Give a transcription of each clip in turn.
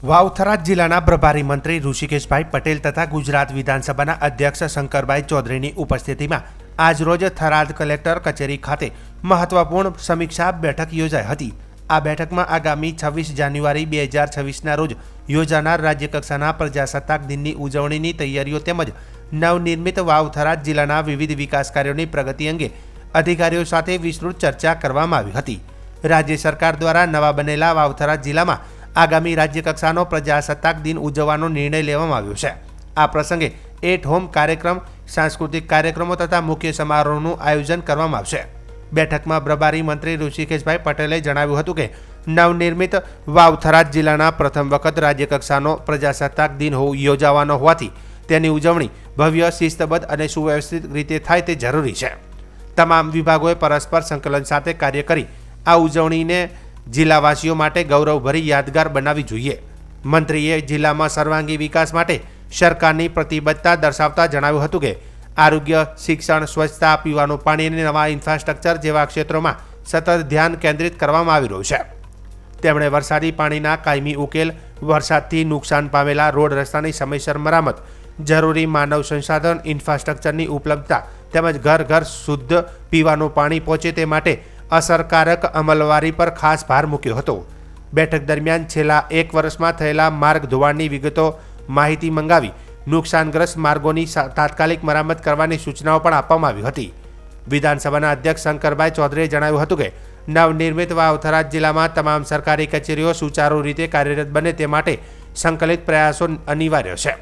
વાવ-થરાદ જિલ્લાના પ્રભારી મંત્રી ઋષિકેશભાઈ પટેલ તથા ગુજરાત વિધાનસભાના અધ્યક્ષ શંકરભાઈ ચૌધરીની ઉપસ્થિતિમાં આજરોજ થરાદ કલેક્ટર કચેરી ખાતે મહત્વપૂર્ણ સમીક્ષા બેઠક યોજાઈ હતી। આ બેઠકમાં આગામી 26 જાન્યુઆરી 2026ના રોજ યોજાનાર રાજ્યકક્ષાના પ્રજાસત્તાક દિનની ઉજવણીની તૈયારીઓ તેમજ નવનિર્મિત વાવ-થરાદ જિલ્લાના વિવિધ વિકાસ કાર્યોની પ્રગતિ અંગે અધિકારીઓ સાથે વિસ્તૃત ચર્ચા કરવામાં આવી હતી। રાજ્ય સરકાર દ્વારા નવા બનેલા વાવ-થરાદ જિલ્લામાં આગામી રાજ્યકક્ષાનો પ્રજાસત્તાક દિન ઉજવવાનો નિર્ણય લેવામાં આવ્યો છે। આ પ્રસંગે એટ હોમ કાર્યક્રમ, સાંસ્કૃતિક કાર્યક્રમો તથા મુખ્ય સમારોહનું આયોજન કરવામાં આવશે। બેઠકમાં પ્રભારી મંત્રી ઋષિકેશભાઈ પટેલે જણાવ્યું હતું કે નવનિર્મિત વાવ-થરાદ જિલ્લાના પ્રથમ વખત રાજ્યકક્ષાનો પ્રજાસત્તાક દિન યોજાવાનો હોવાથી તેની ઉજવણી ભવ્ય, શિસ્તબદ્ધ અને સુવ્યવસ્થિત રીતે થાય તે જરૂરી છે। તમામ વિભાગોએ પરસ્પર સંકલન સાથે કાર્ય કરી આ ઉજવણીને જિલ્લાવાસીઓ માટે ગૌરવભરી યાદગાર બનાવવી જોઈએ। મંત્રીએ જિલ્લામાં સર્વાંગી વિકાસ માટે સરકારની પ્રતિબદ્ધતા દર્શાવતા જણાવ્યું હતું કે આરોગ્ય, શિક્ષણ, સ્વચ્છતા, પીવાનું પાણી અને નવા ઇન્ફ્રાસ્ટ્રક્ચર જેવા ક્ષેત્રોમાં સતત ધ્યાન કેન્દ્રિત કરવામાં આવી રહ્યું છે। તેમણે વરસાદી પાણીના કાયમી ઉકેલ, વરસાદથી નુકસાન પામેલા રોડ રસ્તાની સમયસર મરામત, જરૂરી માનવ સંસાધન ઇન્ફ્રાસ્ટ્રક્ચરની ઉપલબ્ધતા તેમજ ઘર ઘર શુદ્ધ પીવાનું પાણી પહોંચે તે માટે અસરકારક અમલવારી પર ખાસ ભાર મૂક્યો હતો। બેઠક દરમિયાન છેલ્લા 1 વર્ષમાં થયેલા માર્ગ ધોવાણની વિગતો માહિતી મંગાવી નુકસાનગ્રસ્ત માર્ગોની તાત્કાલિક મરામત કરવાની સૂચનાઓ પણ આપવામાં આવી હતી। વિધાનસભાના અધ્યક્ષ શંકરભાઈ ચૌધરીએ જણાવ્યું હતું કે નવનિર્મિત વાવ-થરાદ જિલ્લામાં તમામ સરકારી કચેરીઓ સુચારુ રીતે કાર્યરત બને તે માટે સંકલિત પ્રયાસો અનિવાર્ય છે।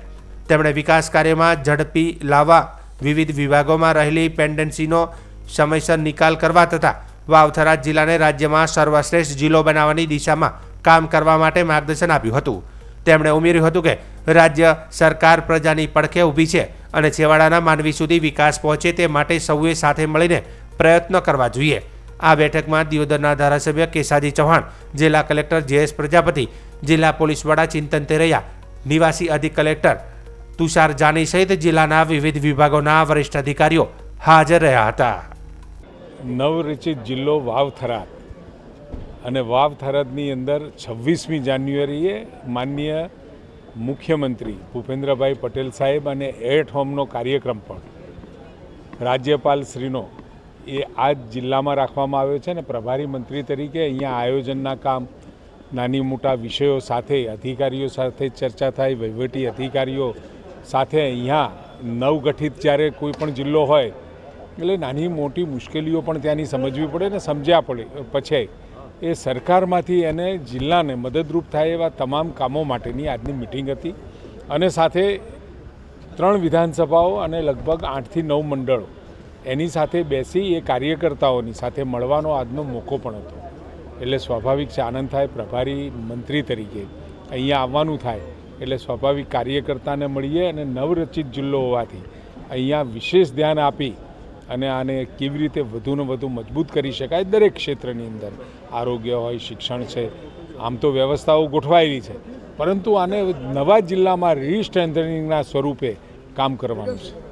તેમણે વિકાસ કાર્યમાં ઝડપી લાવવા વિવિધ વિભાગોમાં રહેલી પેન્ડન્સીનો સમયસર નિકાલ કરવા તથા વાવ-થરાદ જિલ્લાને રાજ્યમાં સર્વશ્રેષ્ઠ જિલ્લો બનાવવાની દિશામાં કામ કરવા માટે માર્ગદર્શન આપ્યું હતું। તેમણે ઉમેર્યું હતું કે રાજ્ય સરકાર પ્રજાની પડખે ઊભી છે અને છેવાડાના માનવી સુધી વિકાસ પહોંચે તે માટે સૌએ સાથે મળીને પ્રયત્ન કરવા જોઈએ। આ બેઠકમાં દિયોદરના ધારાસભ્ય કેસાજી ચૌહાણ, જિલ્લા કલેક્ટર જે.એસ. પ્રજાપતિ, જિલ્લા પોલીસ વડા ચિંતન તેરૈયા, નિવાસી અધિક કલેક્ટર તુષાર જાની સહિત જિલ્લાના વિવિધ વિભાગોના વરિષ્ઠ અધિકારીઓ હાજર રહ્યા હતા। નવરચિત જિલ્લો વાવ-થરાદ અને વાવ-થરાદની અંદર 26મી જાન્યુઆરીએ માનનીય મુખ્યમંત્રી ભૂપેન્દ્રભાઈ પટેલ સાહેબ અને એટ હોમનો કાર્યક્રમ પણ રાજ્યપાલશ્રીનો એ આ જિલ્લામાં રાખવામાં આવ્યો છે અને પ્રભારી મંત્રી તરીકે અહીંયા આયોજનના કામ, નાની મોટા વિષયો સાથે અધિકારીઓ સાથે ચર્ચા થાય, વહીવટી અધિકારીઓ સાથે અહીંયા નવગઠિત જ્યારે કોઈ પણ જિલ્લો હોય એટલે નાની મોટી મુશ્કેલીઓ પણ ત્યાંની સમજવી પડે ને સમજ્યા પડે પછી એ સરકારમાંથી એને જિલ્લાને મદદરૂપ થાય એવા તમામ કામો માટેની આજની મિટિંગ હતી અને સાથે 3 વિધાનસભાઓ અને લગભગ 8 થી 9 મંડળો એની સાથે બેસી એ કાર્યકર્તાઓની સાથે મળવાનો આજનો મોકો પણ હતો। એટલે સ્વાભાવિક છે આનંદ થાય, પ્રભારી મંત્રી તરીકે અહીંયા આવવાનું થાય એટલે સ્વાભાવિક કાર્યકર્તાને મળીએ અને નવરચિત જિલ્લો હોવાથી અહીંયા વિશેષ ધ્યાન આપી અને આને કેવી રીતે વધુને વધુ મજબૂત કરી શકાય દરેક ક્ષેત્રની અંદર, આરોગ્ય હોય, શિક્ષણ છે, આમ તો વ્યવસ્થાઓ ગોઠવાયેલી છે પરંતુ આને નવા જિલ્લામાં રીસ્ટ્રેન્થનિંગના સ્વરૂપે કામ કરવાનું છે।